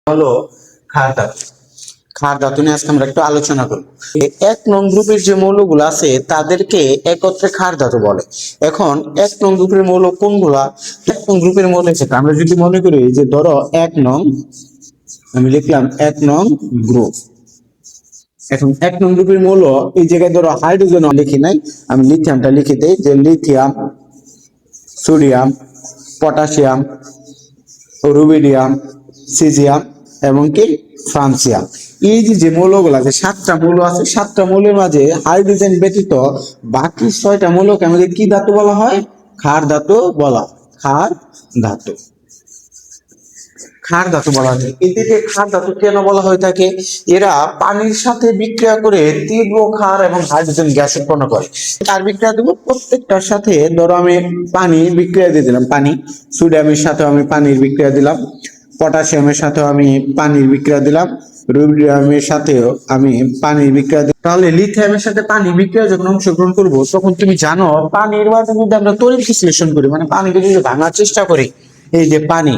হলো ক্ষার ধাতু। ক্ষার ধাতু নিয়ে আজকে আমরা একটু আলোচনা করব। এক নং গ্রুপের যে মৌলগুলো আছে তাদেরকে একত্রে ক্ষার ধাতু বলে। এখন এক নং গ্রুপের মৌল কোনগুলা? এক নং গ্রুপের মৌল হিসেবে আমরা যদি মনে করি যে ধরো এক নং, আমি লিখলাম এক নং গ্রুপ। এখন এক নং গ্রুপের মৌল এই জায়গায় ধরো হাইড্রোজেন লিখি নাই, আমি লিথিয়ামটা লিখে দেই যে lithium, sodium, potassium, rubidium, caesium এবং কি ফ্রান্সিয়াম। এই যে মৌলগুলো আছে, সাতটা মৌল আছে, সাতটা মৌলের মাঝে হাইড্রোজেন ব্যতীত বাকি ছয়টা মৌলকে আমাদের কি ধাতু বলা হয়? ক্ষার ধাতু বলা হয়। ক্ষার ধাতু, ক্ষার ধাতু বলা হয়। এদেরকে ক্ষার ধাতু কেন বলা হয়ে থাকে? এরা পানির সাথে বিক্রিয়া করে তীব্র ক্ষার এবং হাইড্রোজেন গ্যাস উৎপন্ন করে। কার বিক্রিয়া দেবো? প্রত্যেকটার সাথে ধরো আমি পানি বিক্রিয়া দিয়ে দিলাম, পানি, সোডিয়ামের সাথে আমি পানির বিক্রিয়া দিলাম, পটাশিয়ামের সাথেও আমি পানির বিক্রিয়া দিলাম, রুবিডিয়ামের সাথেও আমি পানির বিক্রিয়া দিলাম। তাহলে লিথিয়ামের সাথে পানি বিক্রিয়া যখন অংশগ্রহণ করবো তখন তুমি জানো পানির মাঝে যদি আমরা তড়িৎ বিশ্লেষণ করি, মানে পানিকে যদি ভাঙার চেষ্টা করি, এই যে পানি,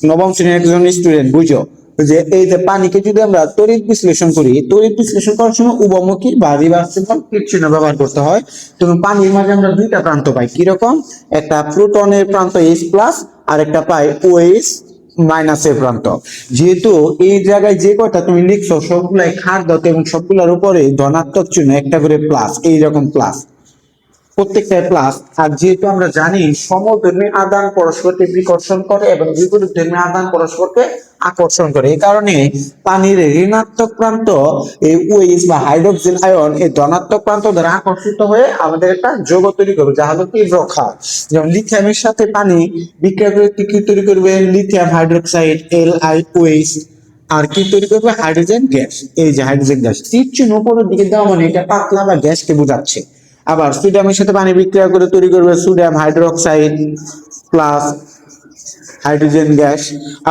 নবম শ্রেণীর একজন স্টুডেন্ট বুঝো যে এই যে পানিকে যদি আমরা তড়িৎ বিশ্লেষণ করি, তড়িৎ বিশ্লেষণ করার সময় উভমুখী বা রিভার্সিবল ক্লিক চিহ্ন ব্যবহার করতে হয়। তো পানির মাঝে আমরা দুইটা প্রান্ত পাই, কিরকম? একটা প্রোটনের প্রান্ত H প্লাস আর একটা পাই OH মাইনাসের প্রান্ত। যেহেতু এই জায়গায় যে কয়টা তুমি লিখছো সবগুলাই ক্ষার ধাতু এবং সবগুলোর উপরে ধনাত্মক চিহ্ন একটা করে প্লাস, এইরকম প্লাস, প্রত্যেকটাই প্লাস। আর যেহেতু আমরা জানি সমধর্মী আদান পরস্পরকে বিকর্ষণ করে এবং বিপরীতধর্মী আদান পরস্পরকে আকর্ষণ করে, এই কারণে পানির ঋণাত্মক প্রান্ত এই OH বা হাইড্রোক্সিল আয়ন এই ধনাত্মক প্রান্ত দ্বারা আকর্ষিত হয়ে আমাদের একটা যৌগ তৈরি করবে যা হলো তীব্র ক্ষার। যেমন লিথিয়ামের সাথে পানি বিক্রিয়া করে কি তৈরি করবে? Lithium hydroxide LiOH। আর কি তৈরি করবে? Hydrogen gas. এই যে হাইড্রোজেন গ্যাস তীর চিহ্ন উপরের দিকে দেওয়া মানে এটা পাতলা বা গ্যাসকে বোঝাচ্ছে। আবার সোডিয়ামের সাথে পানি বিক্রিয়া করে তৈরি করবে sodium hydroxide plus hydrogen gas.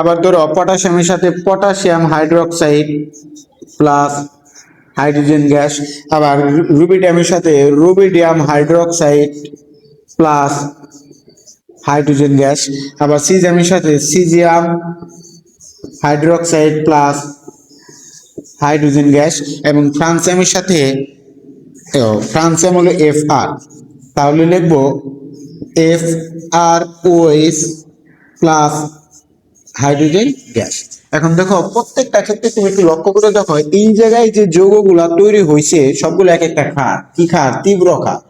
আবার ধরো পটাশিয়ামের সাথে potassium hydroxide plus hydrogen gas. আবার রুবিডিয়ামের সাথে rubidium hydroxide plus hydrogen gas. আবার সিজিয়ামের সাথে caesium hydroxide plus hydrogen gas. এবং ফ্রান্সিয়ামের সাথে ফ্রান্সিয়াম হলো FR, তাহলে লিখবো FrOH প্লাস হাইড্রোজেন গ্যাস। এখন দেখো প্রত্যেকটা ক্ষেত্রে তুমি একটু লক্ষ্য করে দেখো এই জায়গায় যে যৌগগুলা তৈরি হয়েছে সবগুলো এক একটা ক্ষার। কি ক্ষার? তীব্র ক্ষার।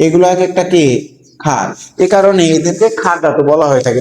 এগুলো এক একটা কি ক্ষার। এ কারণে এদেরকে ক্ষার ধাতু বলা হয়ে থাকে।